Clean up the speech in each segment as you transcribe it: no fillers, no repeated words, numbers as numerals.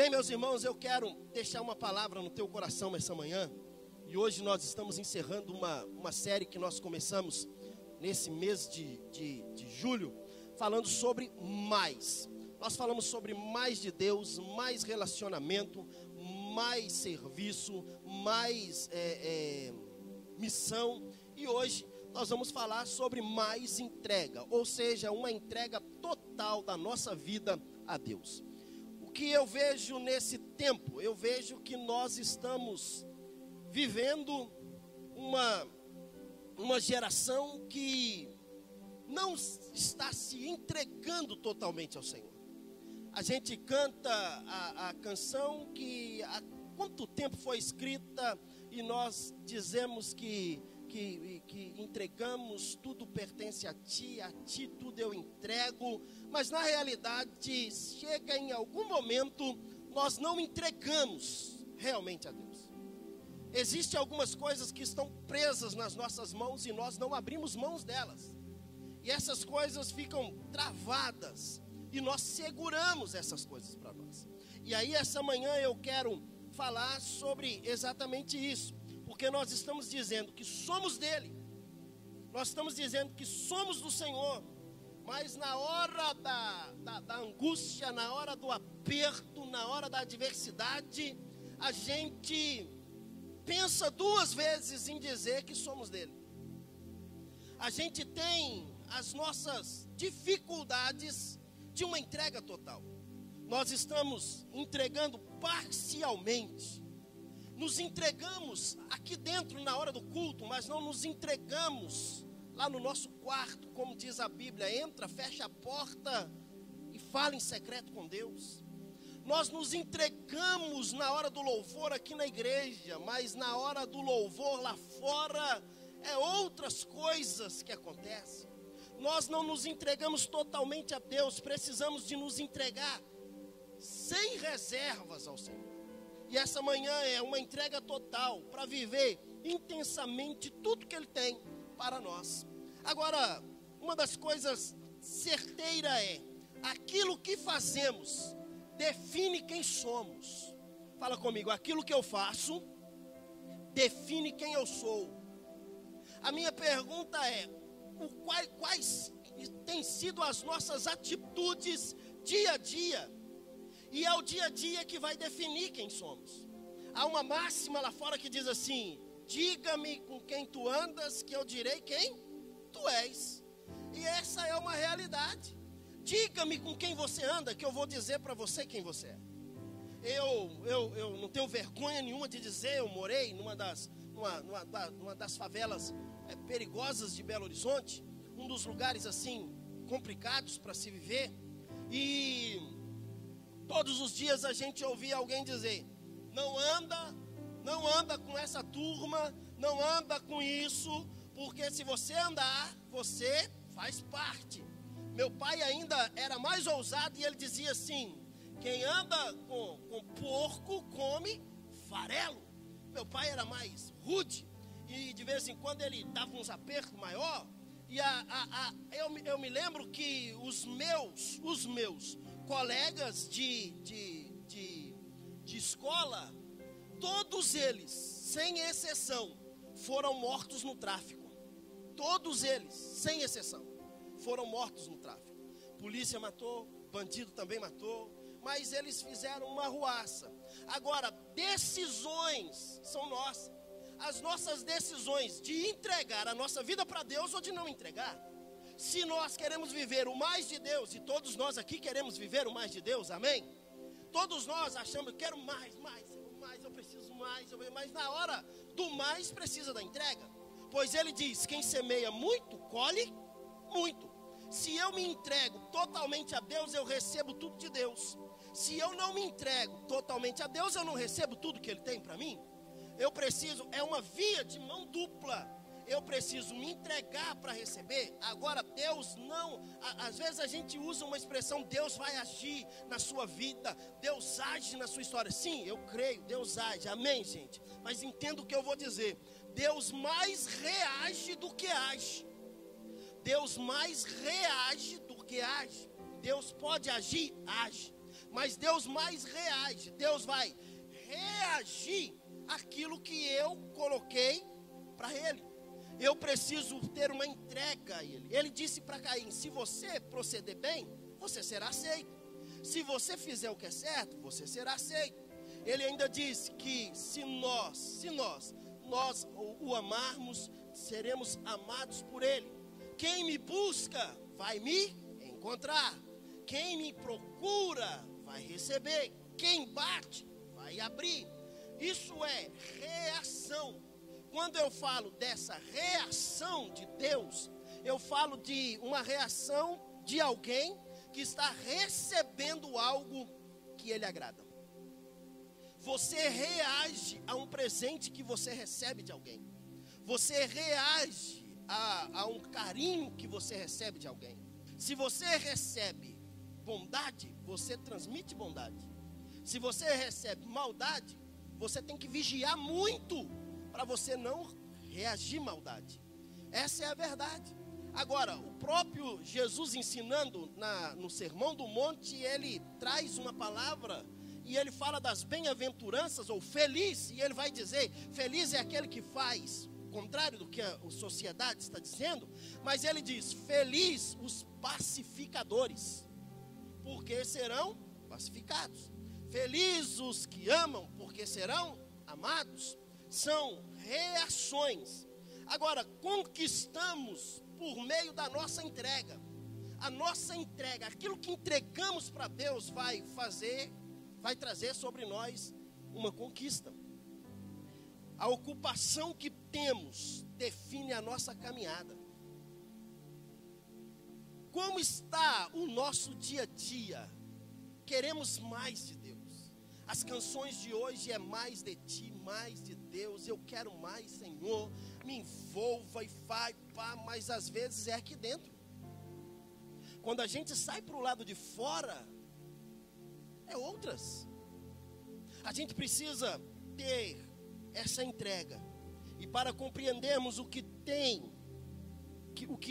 Bem, meus irmãos, eu quero deixar uma palavra no teu coração essa manhã. E hoje nós estamos encerrando uma série que nós começamos nesse mês de julho, falando sobre mais. Nós falamos sobre mais de Deus, mais relacionamento, mais serviço, mais missão. E hoje nós vamos falar sobre mais entrega, ou seja, uma entrega total da nossa vida a Deus. O que eu vejo nesse tempo? Eu vejo que nós estamos vivendo uma geração que não está se entregando totalmente ao Senhor. A gente canta a canção que há quanto tempo foi escrita e nós dizemos que entregamos, tudo pertence a ti tudo eu entrego, mas na realidade chega em algum momento nós não entregamos realmente a Deus. Existem algumas coisas que estão presas nas nossas mãos e nós não abrimos mãos delas, e essas coisas ficam travadas e nós seguramos essas coisas para nós. E aí essa manhã eu quero falar sobre exatamente isso, porque nós estamos dizendo que somos dele, nós estamos dizendo que somos do Senhor, mas na hora da angústia, na hora do aperto, na hora da adversidade, a gente pensa duas vezes em dizer que somos dele. A gente tem as nossas dificuldades de uma entrega total. Nós estamos entregando parcialmente. Nos entregamos aqui dentro na hora do culto, mas não nos entregamos lá no nosso quarto, como diz a Bíblia, entra, fecha a porta e fala em secreto com Deus. Nós nos entregamos na hora do louvor aqui na igreja, mas na hora do louvor lá fora é outras coisas que acontecem. Nós não nos entregamos totalmente a Deus, precisamos de nos entregar sem reservas ao Senhor. E essa manhã é uma entrega total para viver intensamente tudo que Ele tem para nós. Agora, uma das coisas certeiras é: aquilo que fazemos define quem somos. Fala comigo, aquilo que eu faço define quem eu sou. A minha pergunta é: quais têm sido as nossas atitudes dia a dia? E é o dia a dia que vai definir quem somos. Há uma máxima lá fora que diz assim: diga-me com quem tu andas, que eu direi quem tu és. E essa é uma realidade. Diga-me com quem você anda, que eu vou dizer para você quem você é. Eu não tenho vergonha nenhuma de dizer, eu morei numa das favelas perigosas de Belo Horizonte, um dos lugares assim complicados para se viver, e todos os dias a gente ouvia alguém dizer: não anda com essa turma, não anda com isso, porque se você andar, você faz parte. Meu pai ainda era mais ousado e ele dizia assim: quem anda com porco come farelo. Meu pai era mais rude e de vez em quando ele dava uns apertos maior. E eu me lembro que os meus colegas de escola, todos eles, sem exceção, foram mortos no tráfico. Todos eles, sem exceção, foram mortos no tráfico. Polícia matou, bandido também matou, mas eles fizeram uma arruaça. Agora, decisões são nossas. As nossas decisões de entregar a nossa vida para Deus ou de não entregar. Se nós queremos viver o mais de Deus, e todos nós aqui queremos viver o mais de Deus, amém? Todos nós achamos: eu quero mais, eu preciso mais, mas na hora do mais precisa da entrega. Pois ele diz: quem semeia muito, colhe muito. Se eu me entrego totalmente a Deus, eu recebo tudo de Deus. Se eu não me entrego totalmente a Deus, eu não recebo tudo que Ele tem para mim. Eu preciso, é uma via de mão dupla. Eu preciso me entregar para receber. Agora, Deus não, às vezes a gente usa uma expressão: Deus vai agir na sua vida, Deus age na sua história. Sim, eu creio, Deus age, amém, gente? Mas entenda o que eu vou dizer: Deus mais reage do que age. Deus mais reage do que age. Deus pode agir, age. mas Deus mais reage. Deus vai reagir àquilo que eu coloquei para Ele. Eu preciso ter uma entrega a Ele. Ele disse para Caim: se você proceder bem, você será aceito. Se você fizer o que é certo, você será aceito. Ele ainda disse que se nós o amarmos, seremos amados por Ele. Quem me busca vai me encontrar. Quem me procura vai receber. Quem bate vai abrir. Isso é reação. Quando eu falo dessa reação de Deus, eu falo de uma reação de alguém que está recebendo algo que Ele agrada. Você reage a um presente que você recebe de alguém. Você reage a um carinho que você recebe de alguém. Se você recebe bondade, você transmite bondade. Se você recebe maldade, você tem que vigiar muito para você não reagir maldade. Essa é a verdade. Agora, o próprio Jesus ensinando no Sermão do Monte, ele traz uma palavra e ele fala das bem-aventuranças, ou feliz, e ele vai dizer: feliz é aquele que faz, contrário do que a sociedade está dizendo, mas ele diz: feliz os pacificadores, porque serão pacificados. Feliz os que amam, porque serão amados. São reações. Agora, conquistamos por meio da nossa entrega. A nossa entrega, aquilo que entregamos para Deus vai trazer sobre nós uma conquista. A ocupação que temos define a nossa caminhada. Como está o nosso dia a dia? Queremos mais de Deus. As canções de hoje é mais de Ti, mais de Deus. Eu quero mais, Senhor. Me envolva e vai, pá, mas às vezes é aqui dentro. Quando a gente sai para o lado de fora, é outras. A gente precisa ter essa entrega. E para compreendermos o que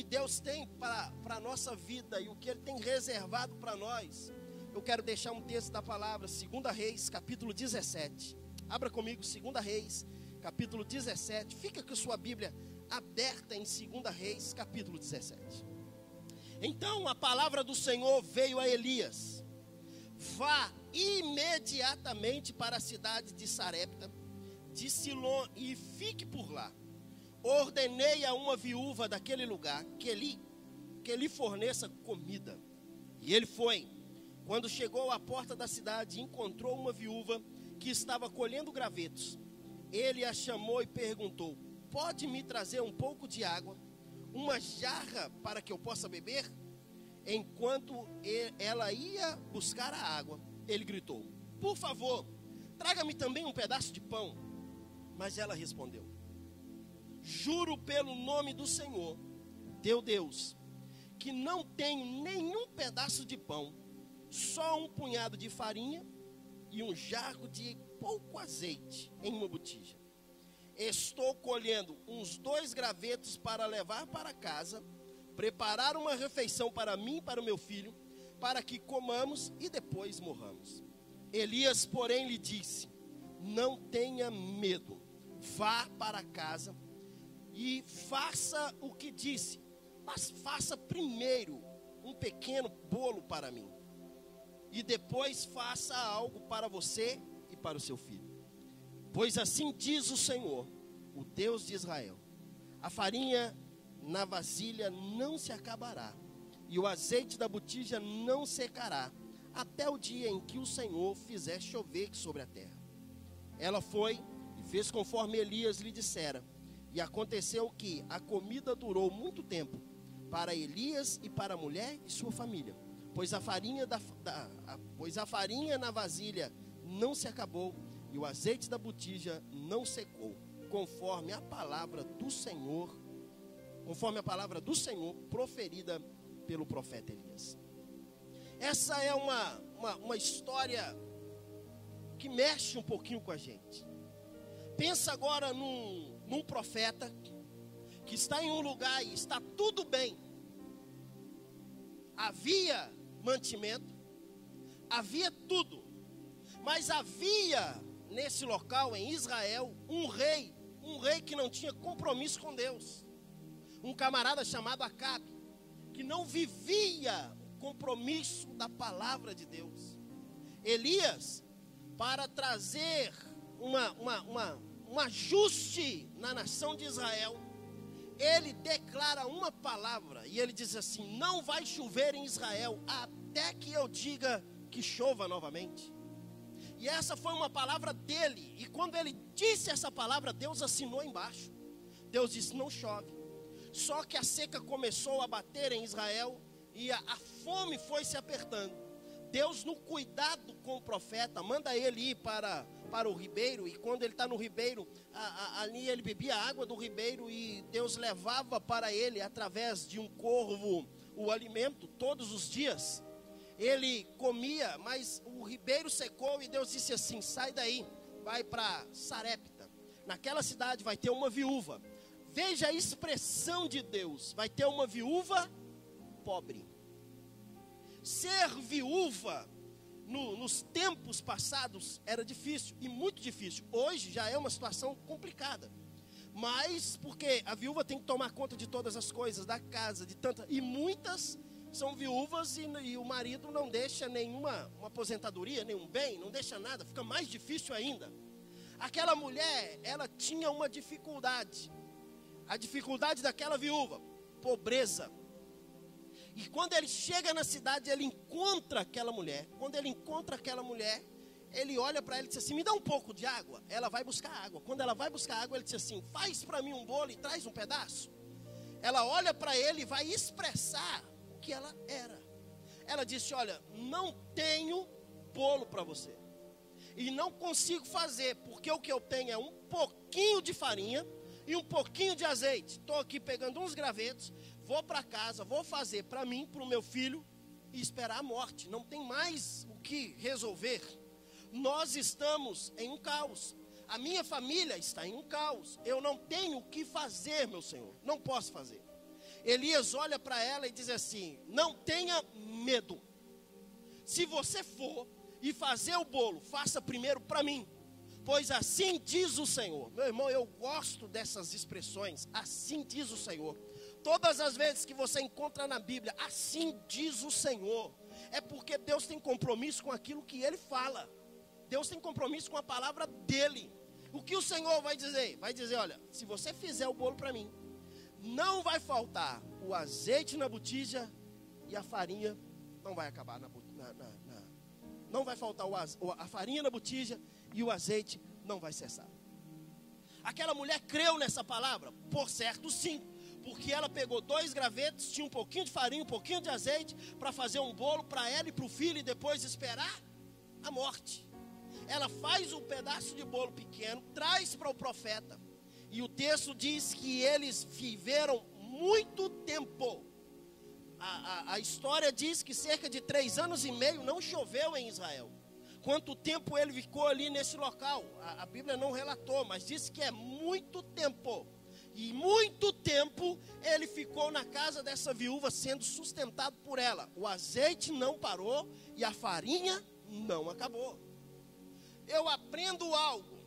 Deus tem para a nossa vida e o que Ele tem reservado para nós, eu quero deixar um texto da palavra, 2 Reis, capítulo 17. Abra comigo, 2 Reis, capítulo 17. Fica com a sua Bíblia aberta em 2 Reis, capítulo 17. Então a palavra do Senhor veio a Elias: vá imediatamente para a cidade de Sarepta, de Silom, e fique por lá. Ordenei a uma viúva daquele lugar que lhe forneça comida. E ele foi. Quando chegou à porta da cidade, encontrou uma viúva que estava colhendo gravetos. Ele a chamou e perguntou: pode me trazer um pouco de água, uma jarra para que eu possa beber? Enquanto ela ia buscar a água, ele gritou: por favor, traga-me também um pedaço de pão. Mas ela respondeu: juro pelo nome do Senhor, teu Deus, que não tenho nenhum pedaço de pão, só um punhado de farinha e um jarro de pouco azeite em uma botija. Estou colhendo uns 2 gravetos para levar para casa, preparar uma refeição para mim e para o meu filho, para que comamos e depois morramos. Elias, porém, lhe disse: não tenha medo, vá para casa e faça o que disse, mas faça primeiro um pequeno bolo para mim, e depois faça algo para você e para o seu filho. Pois assim diz o Senhor, o Deus de Israel: a farinha na vasilha não se acabará, e o azeite da botija não secará, até o dia em que o Senhor fizer chover sobre a terra. Ela foi e fez conforme Elias lhe dissera, e aconteceu que a comida durou muito tempo para Elias e para a mulher e sua família, pois a farinha na vasilha não se acabou e o azeite da botija não secou, conforme a palavra do Senhor proferida pelo profeta Elias. Essa é uma história que mexe um pouquinho com a gente. Pensa agora num profeta que está em um lugar e está tudo bem. Havia mantimento, havia tudo, mas havia nesse local, em Israel, um rei que não tinha compromisso com Deus, um camarada chamado Acabe, que não vivia o compromisso da palavra de Deus. Elias, para trazer um ajuste na nação de Israel, ele declara uma palavra, e ele diz assim: não vai chover em Israel, até que eu diga que chova novamente. E essa foi uma palavra dele, e quando ele disse essa palavra, Deus assinou embaixo. Deus disse: não chove. Só que a seca começou a bater em Israel, e a fome foi se apertando. Deus, no cuidado com o profeta, manda ele ir para o ribeiro, e quando ele está no ribeiro, ali ele bebia a água do ribeiro, e Deus levava para ele, através de um corvo, o alimento, todos os dias. Ele comia, mas o ribeiro secou, e Deus disse assim: sai daí, vai para Sarepta. Naquela cidade vai ter uma viúva. Veja a expressão de Deus: vai ter uma viúva pobre. Ser viúva nos tempos passados era difícil, e muito difícil. Hoje já é uma situação complicada, mas porque a viúva tem que tomar conta de todas as coisas da casa, e muitas são viúvas, e o marido não deixa nenhuma aposentadoria, nenhum bem, não deixa nada, fica mais difícil ainda. Aquela mulher, ela tinha uma dificuldade. A dificuldade daquela viúva: pobreza. E quando ele chega na cidade, ele encontra aquela mulher. Quando ele encontra aquela mulher, ele olha para ela e diz assim: me dá um pouco de água. Ela vai buscar água. Quando ela vai buscar água, ele diz assim: faz para mim um bolo e traz um pedaço. Ela olha para ele e vai expressar o que ela era. Ela disse: olha, não tenho bolo para você, e não consigo fazer, porque o que eu tenho é um pouquinho de farinha e um pouquinho de azeite. Estou aqui pegando uns gravetos, vou para casa, vou fazer para mim, para o meu filho, e esperar a morte. Não tem mais o que resolver. Nós estamos em um caos. A minha família está em um caos. Eu não tenho o que fazer, meu Senhor. Não posso fazer. Elias olha para ela e diz assim: não tenha medo. Se você for e fazer o bolo, faça primeiro para mim, pois assim diz o Senhor. Meu irmão, eu gosto dessas expressões. Assim diz o Senhor. Todas as vezes que você encontra na Bíblia, assim diz o Senhor, é porque Deus tem compromisso com aquilo que Ele fala. Deus tem compromisso com a palavra dEle. O que o Senhor vai dizer? Vai dizer: olha, se você fizer o bolo para mim, não vai faltar o azeite na botija, e a farinha não vai acabar não vai faltar a farinha na botija, e o azeite não vai cessar. Aquela mulher creu nessa palavra? Por certo, sim. Porque ela pegou 2 gravetos, tinha um pouquinho de farinha, um pouquinho de azeite, para fazer um bolo para ela e para o filho, e depois esperar a morte. Ela faz um pedaço de bolo pequeno, traz para o profeta, e o texto diz que eles viveram muito tempo. A história diz que cerca de 3 anos e meio não choveu em Israel. Quanto tempo ele ficou ali nesse local? A Bíblia não relatou, mas diz que é muito tempo. E muito tempo ele ficou na casa dessa viúva, sendo sustentado por ela. O azeite não parou e a farinha não acabou. Eu aprendo algo.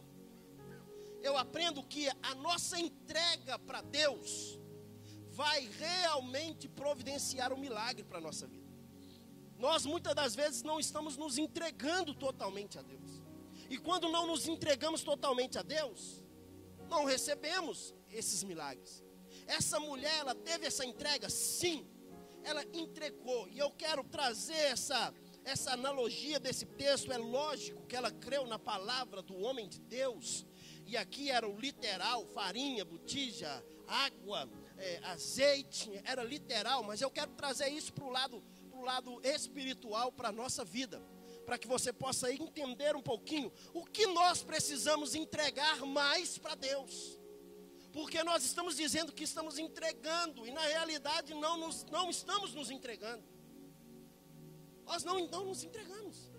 Eu aprendo que a nossa entrega para Deus vai realmente providenciar um milagre para a nossa vida. Nós muitas das vezes não estamos nos entregando totalmente a Deus. E quando não nos entregamos totalmente a Deus, não recebemos esses milagres. Essa mulher, ela teve essa entrega? Sim, ela entregou. E eu quero trazer essa analogia desse texto. É lógico que ela creu na palavra do homem de Deus. E aqui era o literal: farinha, botija, água, azeite. Era literal, mas eu quero trazer isso para o lado espiritual, para a nossa vida, para que você possa entender um pouquinho o que nós precisamos entregar mais para Deus. Porque nós estamos dizendo que estamos entregando, e na realidade não estamos nos entregando. Nós não nos entregamos.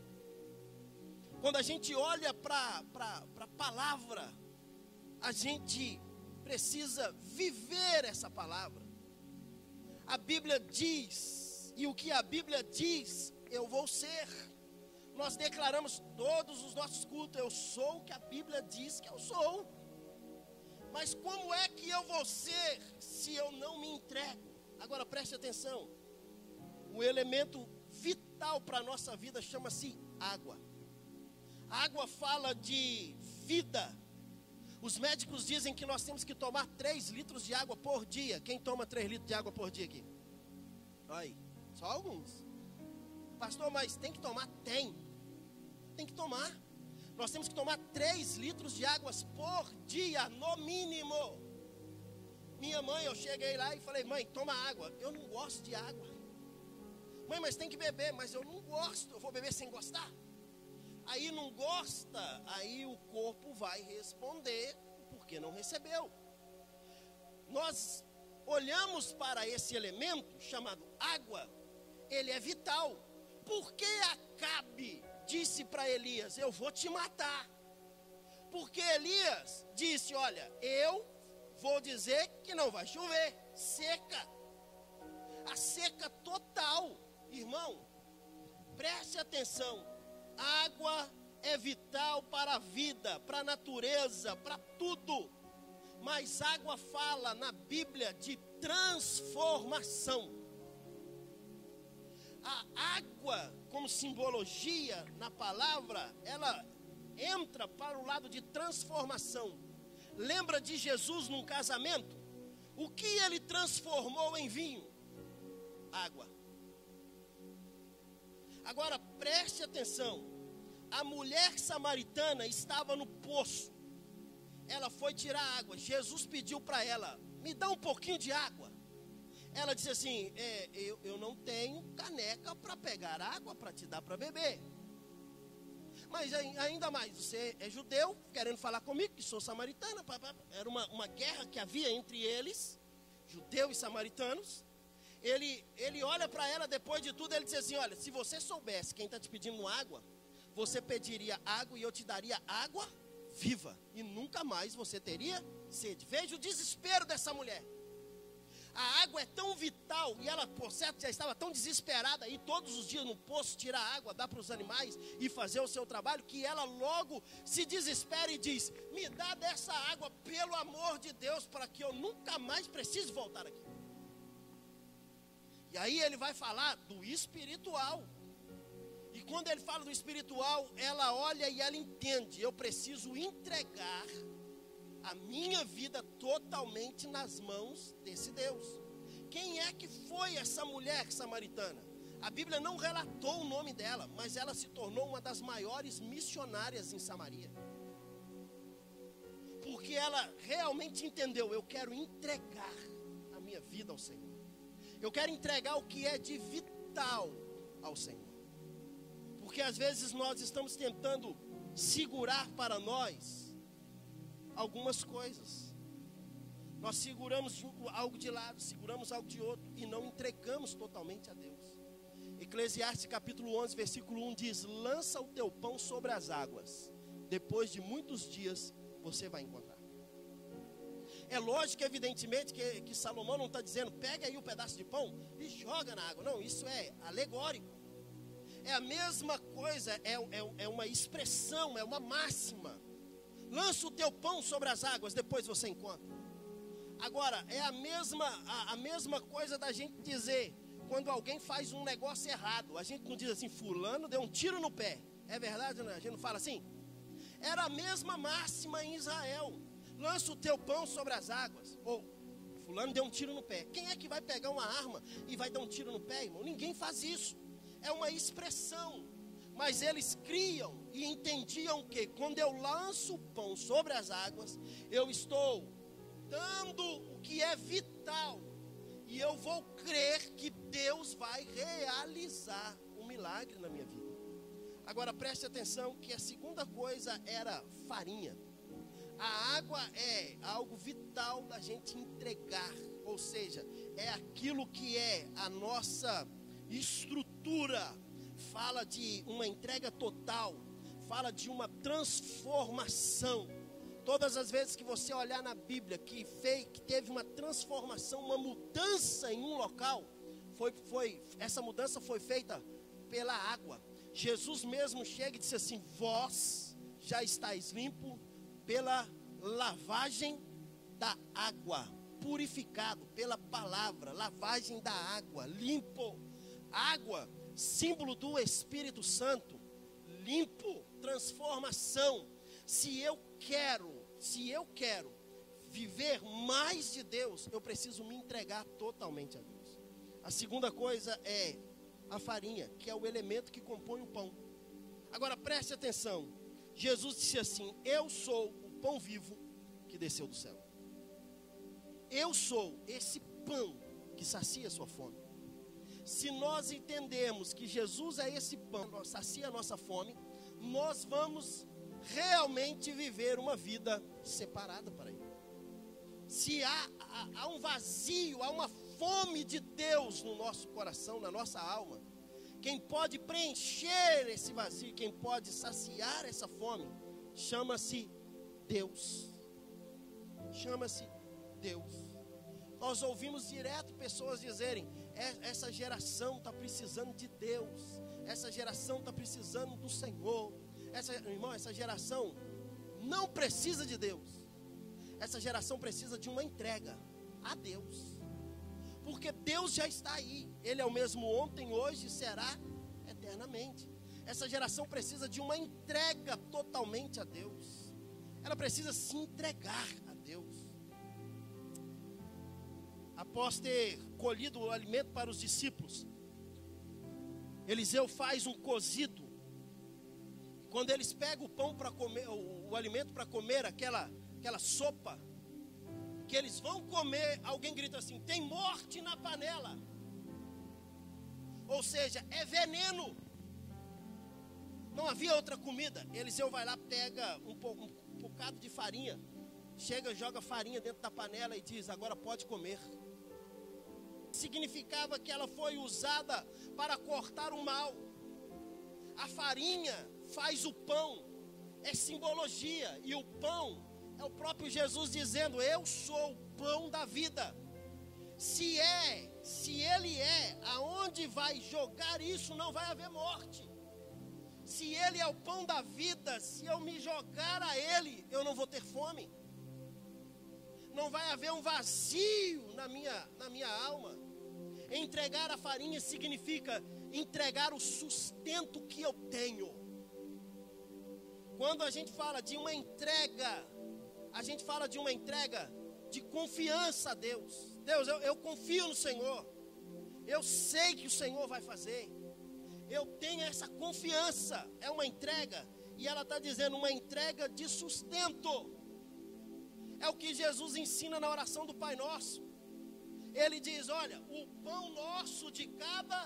Quando a gente olha para a palavra, a gente precisa viver essa palavra. A Bíblia diz, e o que a Bíblia diz, eu vou ser. Nós declaramos todos os nossos cultos, eu sou o que a Bíblia diz que eu sou. Mas como é que eu vou ser se eu não me entrego? Agora preste atenção. O elemento vital para a nossa vida chama-se água. A água fala de vida. Os médicos dizem que nós temos que tomar 3 litros de água por dia. Quem toma 3 litros de água por dia aqui? Aí, só alguns. Pastor, mas tem que tomar? Tem que tomar. Nós temos que tomar 3 litros de águas por dia, no mínimo. Minha mãe, eu cheguei lá e falei, mãe, toma água. Eu não gosto de água. Mãe, mas tem que beber. Mas eu não gosto, eu vou beber sem gostar. Aí não gosta, aí o corpo vai responder porque não recebeu. Nós olhamos para esse elemento chamado água, ele é vital. Por que Acabe disse para Elias, eu vou te matar? Porque Elias disse, olha, eu vou dizer que não vai chover, seca. A seca total, irmão, preste atenção, água é vital para a vida, para a natureza, para tudo. Mas água fala na Bíblia de transformação. A água, como simbologia na palavra, ela entra para o lado de transformação. Lembra de Jesus num casamento? O que ele transformou em vinho? Água. Agora preste atenção. A mulher samaritana estava no poço. Ela foi tirar água. Jesus pediu para ela, me dá um pouquinho de água. Ela disse assim, eu não tenho caneca para pegar água para te dar para beber. Mas ainda mais, você é judeu, querendo falar comigo, que sou samaritana. Era uma guerra que havia entre eles, judeu e samaritanos. Ele olha para ela, depois de tudo, ele diz assim, olha, se você soubesse quem está te pedindo água, você pediria água e eu te daria água viva. E nunca mais você teria sede. Veja o desespero dessa mulher. A água é tão vital, e ela, por certo, já estava tão desesperada, ir todos os dias no poço, tirar água, dar para os animais e fazer o seu trabalho, que ela logo se desespera e diz, me dá dessa água, pelo amor de Deus, para que eu nunca mais precise voltar aqui. E aí ele vai falar do espiritual. E quando ele fala do espiritual, ela olha e ela entende, eu preciso entregar a minha vida totalmente nas mãos desse Deus. Quem é que foi essa mulher samaritana? A Bíblia não relatou o nome dela, mas ela se tornou uma das maiores missionárias em Samaria. Porque ela realmente entendeu, eu quero entregar a minha vida ao Senhor. Eu quero entregar o que é de vital ao Senhor. Porque às vezes nós estamos tentando segurar para nós algumas coisas. Nós seguramos algo de lado, seguramos algo de outro e não entregamos totalmente a Deus. Eclesiastes capítulo 11, versículo 1 diz, lança o teu pão sobre as águas, depois de muitos dias você vai encontrar. É lógico, evidentemente, que Salomão não está dizendo, pega aí um pedaço de pão e joga na água. Não, isso é alegórico. É a mesma coisa, é uma expressão, é uma máxima. Lança o teu pão sobre as águas, depois você encontra. Agora, é a mesma coisa da gente dizer, quando alguém faz um negócio errado, a gente não diz assim, fulano deu um tiro no pé. É verdade, né? A gente não fala assim? Era a mesma máxima em Israel. Lança o teu pão sobre as águas. Ou, fulano deu um tiro no pé. Quem é que vai pegar uma arma e vai dar um tiro no pé, irmão? Ninguém faz isso. É uma expressão. Mas eles criam e entendiam que quando eu lanço o pão sobre as águas, eu estou dando o que é vital. E eu vou crer que Deus vai realizar um milagre na minha vida. Agora preste atenção que a segunda coisa era farinha. A água é algo vital da gente entregar. Ou seja, é aquilo que é a nossa estrutura. Fala de uma entrega total, fala de uma transformação. Todas as vezes que você olhar na Bíblia que teve uma transformação, uma mudança em um local, essa mudança foi feita pela água. Jesus mesmo chega e diz assim: vós já estáis limpo pela lavagem da água, purificado pela palavra, lavagem da água, limpo. Água, símbolo do Espírito Santo, limpo, transformação. Se eu quero viver mais de Deus, eu preciso me entregar totalmente a Deus. A segunda coisa é a farinha, que é o elemento que compõe o pão. Agora preste atenção, Jesus disse assim: eu sou o pão vivo que desceu do céu. Eu sou esse pão que sacia a sua fome. Se nós entendemos que Jesus é esse pão que sacia a nossa fome, nós vamos realmente viver uma vida separada para Ele. Se há um vazio, há uma fome de Deus no nosso coração, na nossa alma, quem pode preencher esse vazio, quem pode saciar essa fome, chama-se Deus. Chama-se Deus. Nós ouvimos direto pessoas dizerem: essa geração está precisando de Deus, essa geração está precisando do Senhor. Essa geração não precisa de Deus. Essa geração precisa de uma entrega a Deus, porque Deus já está aí. Ele é o mesmo ontem, hoje e será eternamente. Essa geração precisa de uma entrega totalmente a Deus. Ela precisa se entregar a Deus. Após ter colhido o alimento para os discípulos, Eliseu faz um cozido. Quando eles pegam o pão para comer, o alimento para comer, aquela sopa que eles vão comer, alguém grita assim: tem morte na panela. Ou seja, é veneno. Não havia outra comida. Eliseu vai lá, pega um bocado de farinha, chega, joga farinha dentro da panela e diz: agora pode comer. Significava que ela foi usada para cortar o mal. A farinha faz o pão, é simbologia, e o pão é o próprio Jesus dizendo: eu sou o pão da vida. Se Ele é, aonde vai jogar isso não vai haver morte. Se Ele é o pão da vida, se eu me jogar a Ele, eu não vou ter fome. Não vai haver um vazio na minha alma. Entregar a farinha significa entregar o sustento que eu tenho. Quando a gente fala de uma entrega, a gente fala de uma entrega de confiança a Deus. Deus, eu confio no Senhor. Eu sei que o Senhor vai fazer. Eu tenho essa confiança. É uma entrega. E ela está dizendo uma entrega de sustento. É o que Jesus ensina na oração do Pai Nosso. Ele diz: olha, o pão nosso de cada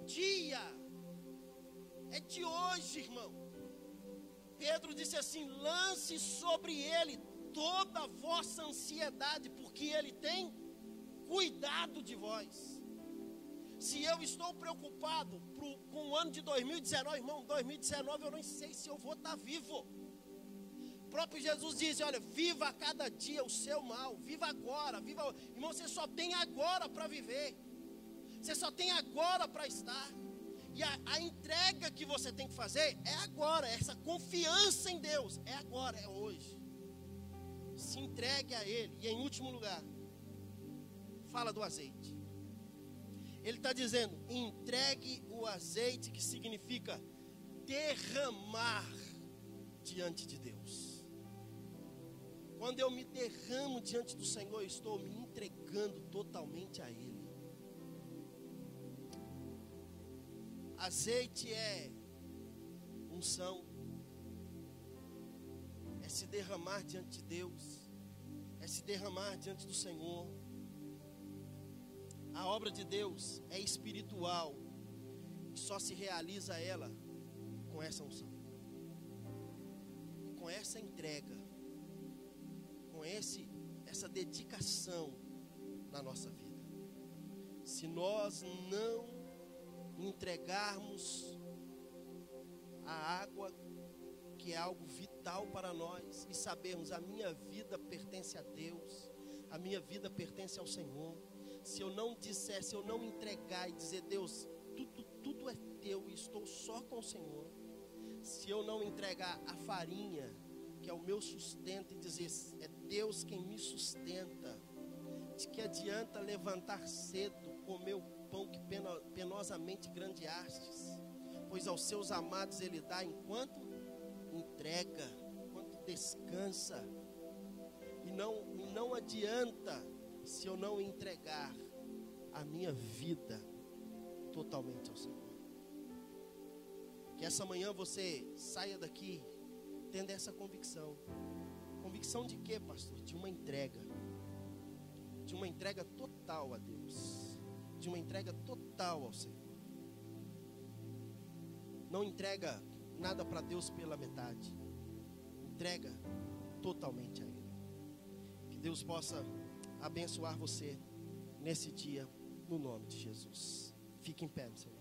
dia é de hoje, irmão. Pedro disse assim: lance sobre ele toda a vossa ansiedade, porque ele tem cuidado de vós. Se eu estou preocupado com o ano de 2019, irmão, 2019 eu não sei se eu vou estar vivo. O próprio Jesus disse: olha, viva a cada dia o seu mal, viva agora, irmão, você só tem agora para viver, você só tem agora para estar. E a entrega que você tem que fazer é agora, essa confiança em Deus, é agora, é hoje. Se entregue a Ele. E em último lugar, fala do azeite. Ele está dizendo: entregue o azeite, que significa derramar diante de Deus. Quando eu me derramo diante do Senhor, eu estou me entregando totalmente a Ele. Azeite é unção, é se derramar diante de Deus, é se derramar diante do Senhor. A obra de Deus é espiritual e só se realiza ela com essa unção, com essa entrega, com essa dedicação na nossa vida. Se nós não entregarmos a água, que é algo vital para nós, e sabermos: a minha vida pertence a Deus, a minha vida pertence ao Senhor. Se eu não disser, se eu não entregar e dizer: Deus, tudo é eu estou só com o Senhor, se eu não entregar a farinha, que é o meu sustento, e dizer, é Deus quem me sustenta, de que adianta levantar cedo, comer o pão que penosamente grandeastes, pois aos seus amados Ele dá enquanto entrega, enquanto descansa. E não adianta se eu não entregar a minha vida totalmente ao Senhor. Que essa manhã você saia daqui tendo essa convicção. Convicção de quê, pastor? De uma entrega. De uma entrega total a Deus. De uma entrega total ao Senhor. Não entrega nada para Deus pela metade. Entrega totalmente a Ele. Que Deus possa abençoar você nesse dia, no nome de Jesus. Fique em pé, Senhor.